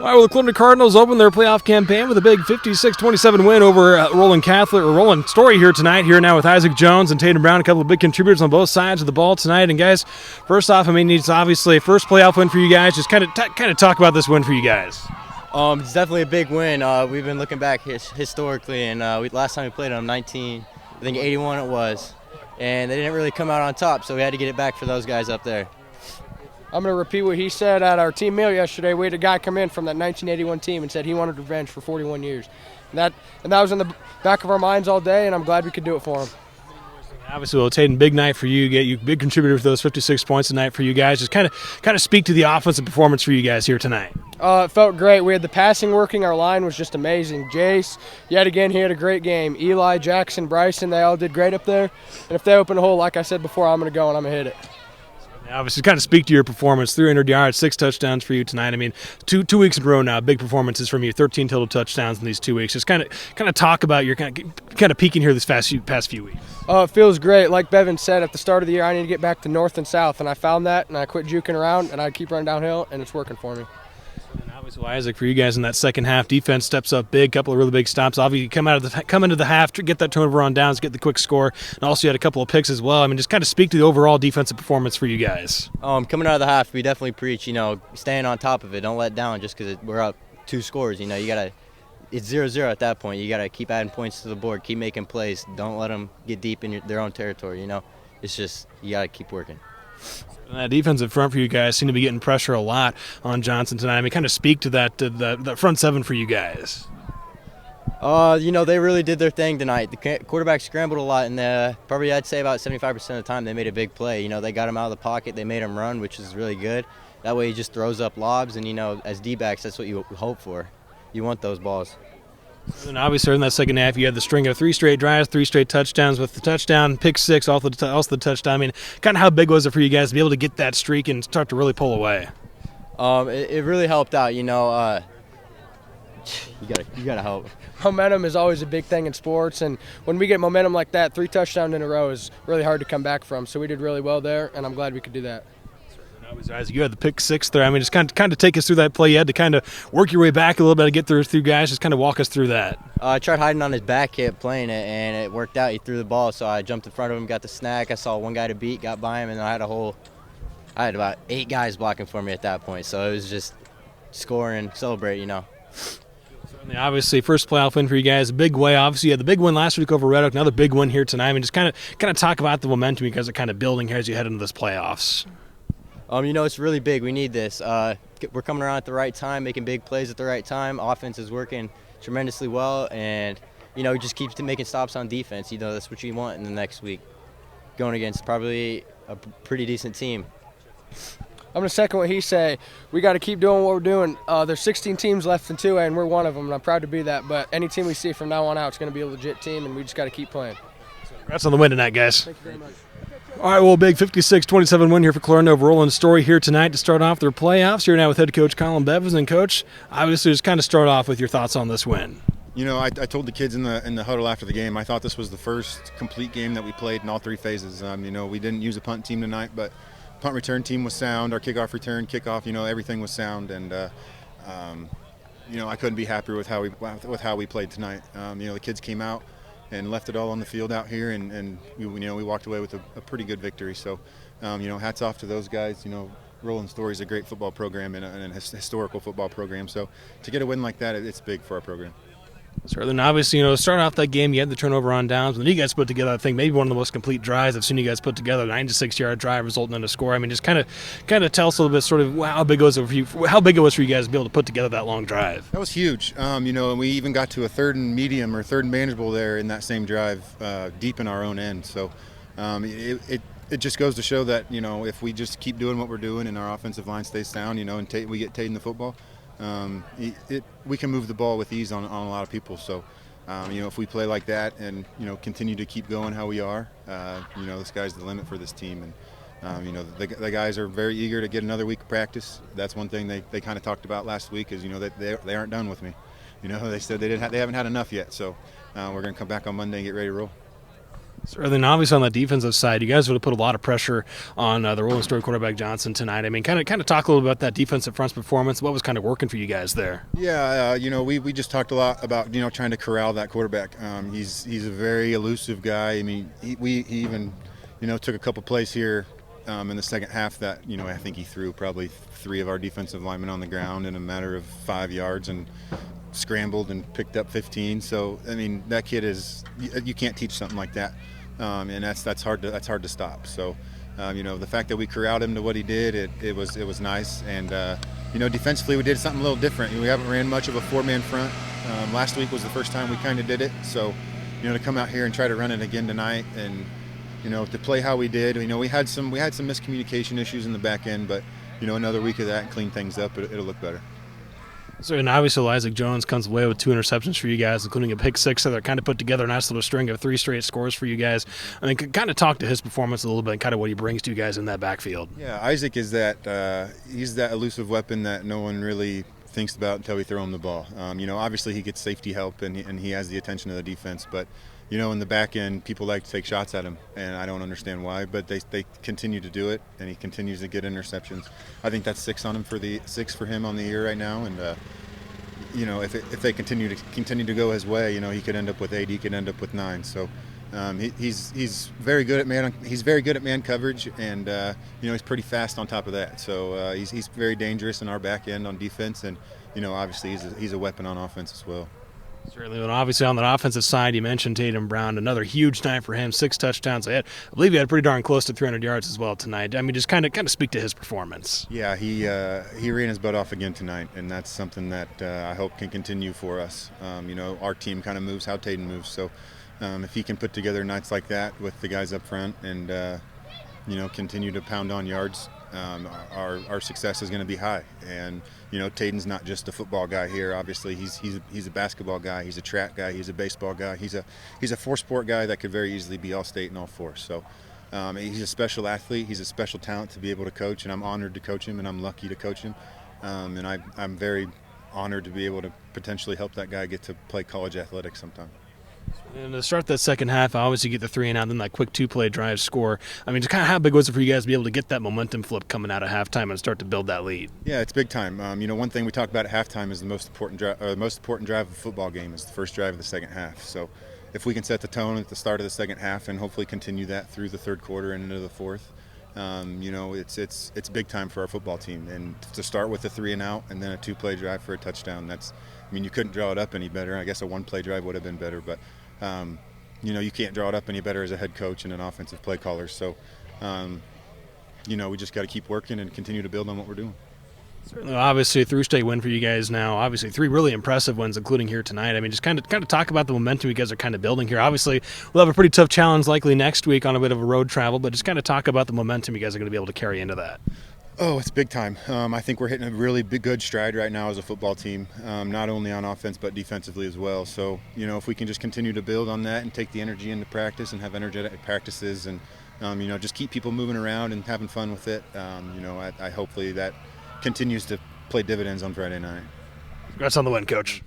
All right, well, the Clarinda Cardinals open their playoff campaign with a big 56-27 win over Roland-Story here tonight. Here now with Isaac Jones and Tatum Brown, a couple of big contributors on both sides of the ball tonight. And guys, first off, I mean, it's obviously a first playoff win for you guys. Just kind of talk about this win for you guys. It's definitely a big win. We've been looking back historically, and last time we played them, 81 it was, and they didn't really come out on top, so we had to get it back for those guys up there. I'm going to repeat what he said at our team meal yesterday. We had a guy come in from that 1981 team and said he wanted revenge for 41 years. And that was in the back of our minds all day, and I'm glad we could do it for him. Obviously, well, Tatum, big night for you. You big contributor for those 56 points tonight for you guys. Just kind of speak to the offensive performance for you guys here tonight. It felt great. We had the passing working. Our line was just amazing. Jace, yet again, he had a great game. Eli, Jackson, Bryson, they all did great up there. And if they open a hole, like I said before, I'm going to go and I'm going to hit it. Obviously, kind of speak to your performance. 300 yards, 6 touchdowns for you tonight. I mean, two weeks in a row now, big performances from you. 13 total touchdowns in these 2 weeks. Just kind of talk about your kind of peaking here this past few weeks. It feels great. Like Bevan said at the start of the year, I need to get back to north and south, and I found that, and I quit juking around, and I keep running downhill, and it's working for me. And obviously, Isaac, for you guys in that second half, defense steps up big, couple of really big stops. Obviously, you come into the half, get that turnover on downs, get the quick score, and also you had a couple of picks as well. I mean, just kind of speak to the overall defensive performance for you guys. Coming out of the half, we definitely preach, staying on top of it. Don't let down just because we're up 2 scores. It's 0-0 at that point. You got to keep adding points to the board, keep making plays. Don't let them get deep in their own territory. It's just you got to keep working. And that defensive front for you guys seem to be getting pressure a lot on Johnson tonight. I mean, kind of speak to that front seven for you guys. They really did their thing tonight. The quarterback scrambled a lot, and probably I'd say about 75% of the time they made a big play. They got him out of the pocket. They made him run, which is really good. That way he just throws up lobs, and, as D-backs, that's what you hope for. You want those balls. And obviously in that second half, you had the string of 3 straight drives, 3 straight touchdowns with the touchdown, pick 6, also the touchdown. I mean, kind of how big was it for you guys to be able to get that streak and start to really pull away? It really helped out. You gotta help. Momentum is always a big thing in sports, and when we get momentum like that, 3 touchdowns in a row is really hard to come back from. So we did really well there, and I'm glad we could do that. Isaac, you had the pick 6 there. I mean, just kind of take us through that play. You had to kind of work your way back a little bit to get through guys. Just kind of walk us through that. I tried hiding on his back hip playing it, and it worked out. He threw the ball, so I jumped in front of him, got the snack. I saw one guy to beat, got by him, and I had about 8 guys blocking for me at that point. So it was just score and celebrate, Certainly, obviously, first playoff win for you guys, a big way. Obviously, you had the big win last week over Red Oak, another big win here tonight. I mean, just kind of talk about the momentum you guys are kind of building here as you head into this playoffs. It's really big. We need this. We're coming around at the right time, making big plays at the right time. Offense is working tremendously well, and, just keep making stops on defense. That's what you want in the next week, going against probably a pretty decent team. I'm going to second what he said. We got to keep doing what we're doing. There's 16 teams left in 2A, and we're one of them, and I'm proud to be that. But any team we see from now on out is going to be a legit team, and we just got to keep playing. Congrats on the win tonight, guys. Thank you very much. All right, well, big 56-27 win here for Clarinda over Roland-Story here tonight to start off their playoffs. Here now with head coach Colin Bevins. And, Coach, obviously just kind of start off with your thoughts on this win. I told the kids in the huddle after the game, I thought this was the first complete game that we played in all 3 phases. We didn't use a punt team tonight, but punt return team was sound. Our kickoff return, kickoff, everything was sound. And, I couldn't be happier with how we played tonight. The kids came out and left it all on the field out here, and we walked away with a pretty good victory. So, hats off to those guys. Roland-Story is a great football program and a historical football program. So, to get a win like that, it's big for our program. Certainly, and obviously, starting off that game, you had the turnover on downs. And then you guys put together, I think, maybe one of the most complete drives I've seen you guys put together. 96-yard drive resulting in a score. I mean, just kind of tell us a little bit, sort of how big it was for you. How big it was for you guys to be able to put together that long drive. That was huge. And we even got to a 3rd and medium or 3rd and manageable there in that same drive, deep in our own end. So, it just goes to show that if we just keep doing what we're doing and our offensive line stays sound, and we get Tatum the football. We can move the ball with ease on a lot of people. So, if we play like that and, continue to keep going how we are, the sky's the limit for this team. And, the guys are very eager to get another week of practice. That's one thing they kind of talked about last week is, that they aren't done with me. They said they haven't had enough yet. So, we're going to come back on Monday and get ready to roll. Certainly, and obviously on the defensive side, you guys would have put a lot of pressure on the Roland-Story quarterback Johnson tonight. I mean, kind of talk a little about that defensive front's performance. What was kind of working for you guys there? Yeah, we just talked a lot about trying to corral that quarterback. He's a very elusive guy. I mean, he even took a couple plays here in the second half that I think he threw probably 3 of our defensive linemen on the ground in a matter of 5 yards and scrambled and picked up 15. So I mean, that kid you can't teach something like that, and that's hard to stop. So the fact that we corralled him to what he did, it was nice. And defensively we did something a little different. We haven't ran much of a 4-man front. Last week was the first time we kind of did it. So to come out here and try to run it again tonight, and to play how we did. We had some miscommunication issues in the back end, but another week of that and clean things up, it'll look better. So, and obviously Isaac Jones comes away with 2 interceptions for you guys, including a pick 6, so that kind of put together a nice little string of 3 straight scores for you guys. I mean, kind of talk to his performance a little bit and kind of what he brings to you guys in that backfield. Yeah, Isaac is he's that elusive weapon that no one really thinks about until we throw him the ball. Obviously he gets safety help and he has the attention of the defense, but in the back end, people like to take shots at him, and I don't understand why, but they continue to do it, and he continues to get interceptions. I think that's 6 for him on the year right now, and if they continue to go his way, he could end up with 8, he could end up with 9. So he's very good at man coverage, and he's pretty fast on top of that. So he's very dangerous in our back end on defense, and obviously he's a weapon on offense as well. Certainly, and obviously on the offensive side, you mentioned Tatum Brown, another huge night for him, 6 touchdowns. I believe he had pretty darn close to 300 yards as well tonight. I mean, just kind of speak to his performance. Yeah, he ran his butt off again tonight, and that's something that I hope can continue for us. Our team kind of moves how Tatum moves, so if he can put together nights like that with the guys up front and continue to pound on yards, our success is going to be high. And Tatum's not just a football guy here. Obviously, he's a basketball guy. He's a track guy. He's a baseball guy. He's a 4-sport guy that could very easily be all state and all 4. So he's a special athlete. He's a special talent to be able to coach, and I'm honored to coach him, and I'm lucky to coach him. And I'm very honored to be able to potentially help that guy get to play college athletics sometime. And to start that second half, obviously you get the 3 and out, then that quick 2-play drive score. I mean, just kind of how big was it for you guys to be able to get that momentum flip coming out of halftime and start to build that lead? Yeah, it's big time. One thing we talked about at halftime is the most important drive of a football game is the first drive of the second half. So if we can set the tone at the start of the second half and hopefully continue that through the third quarter and into the fourth, it's big time for our football team. And to start with a 3 and out and then a 2-play drive for a touchdown, you couldn't draw it up any better. I guess a 1-play drive would have been better, but you can't draw it up any better as a head coach and an offensive play caller. So, we just got to keep working and continue to build on what we're doing. Certainly, obviously, a through-state win for you guys now. Obviously, 3 really impressive wins, including here tonight. I mean, just kind of talk about the momentum you guys are kind of building here. Obviously, we'll have a pretty tough challenge likely next week on a bit of a road travel, but just kind of talk about the momentum you guys are going to be able to carry into that. Oh, it's big time. I think we're hitting a really good stride right now as a football team, not only on offense but defensively as well. So, if we can just continue to build on that and take the energy into practice and have energetic practices and, just keep people moving around and having fun with it, I hopefully that continues to play dividends on Friday night. Congrats on the win, Coach.